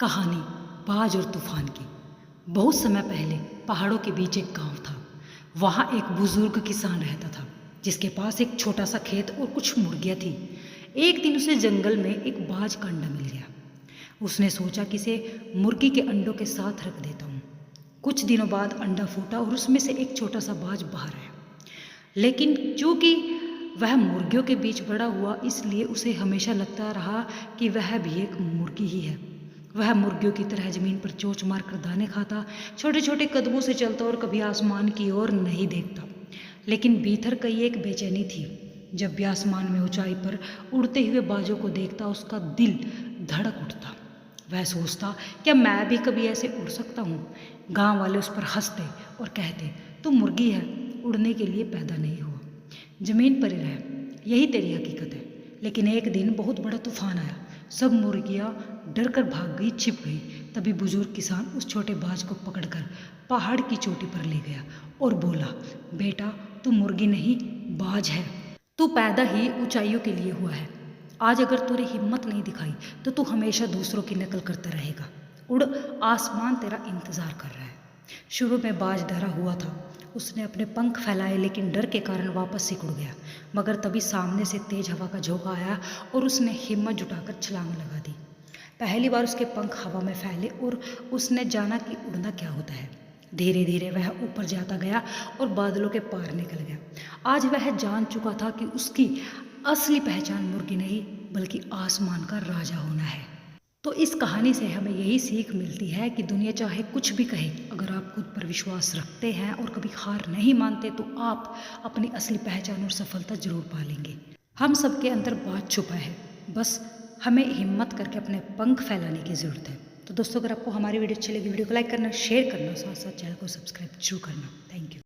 कहानी बाज और तूफान की। बहुत समय पहले पहाड़ों के बीच एक गांव था। वहाँ एक बुजुर्ग किसान रहता था जिसके पास एक छोटा सा खेत और कुछ मुर्गियाँ थी। एक दिन उसे जंगल में एक बाज का अंडा मिल गया। उसने सोचा कि इसे मुर्गी के अंडों के साथ रख देता हूँ। कुछ दिनों बाद अंडा फूटा और उसमें से एक छोटा सा बाज बाहर आया। लेकिन चूंकि वह मुर्गियों के बीच बड़ा हुआ, इसलिए उसे हमेशा लगता रहा कि वह भी एक मुर्गी ही है। वह मुर्गियों की तरह जमीन पर चोंच मारकर दाने खाता, छोटे छोटे कदमों से चलता और कभी आसमान की ओर नहीं देखता। लेकिन भीतर कई एक बेचैनी थी। जब भी आसमान में ऊंचाई पर उड़ते हुए बाजों को देखता, उसका दिल धड़क उठता। वह सोचता, क्या मैं भी कभी ऐसे उड़ सकता हूँ। गांव वाले उस पर हंसते और कहते, तू मुर्गी है, उड़ने के लिए पैदा नहीं हुआ, जमीन पर ही रह, यही तेरी हकीकत है। लेकिन एक दिन बहुत बड़ा तूफान आया। सब मुर्गियाँ डर कर भाग गई, छिप गई। तभी बुजुर्ग किसान उस छोटे बाज को पकड़कर पहाड़ की चोटी पर ले गया और बोला, बेटा तू मुर्गी नहीं, बाज है। तू पैदा ही ऊंचाइयों के लिए हुआ है। आज अगर तूने हिम्मत नहीं दिखाई तो तू हमेशा दूसरों की नकल करता रहेगा। उड़, आसमान तेरा इंतजार कर रहा है। शुरू में बाज डरा हुआ था। उसने अपने पंख फैलाए, लेकिन डर के कारण वापस सिकुड़ गया। मगर तभी सामने से तेज हवा का झोंका आया और उसने हिम्मत जुटाकर छलांग लगा दी। पहली बार उसके पंख हवा में फैले और उसने जाना कि उड़ना क्या होता है। धीरे धीरे वह ऊपर जाता गया और बादलों के पार निकल गया। आज वह जान चुका था कि उसकी असली पहचान मुर्गी नहीं बल्कि आसमान का राजा होना है। तो इस कहानी से हमें यही सीख मिलती है कि दुनिया चाहे कुछ भी कहे, अगर आप खुद पर विश्वास रखते हैं और कभी हार नहीं मानते तो आप अपनी असली पहचान और सफलता जरूर पालेंगे। हम सबके अंदर बात छुपा है, बस हमें हिम्मत करके अपने पंख फैलाने की ज़रूरत है। तो दोस्तों, अगर आपको हमारी वीडियो अच्छी लगी, वीडियो को लाइक करना, शेयर करना, साथ साथ चैनल को सब्सक्राइब जरूर करना। Thank you.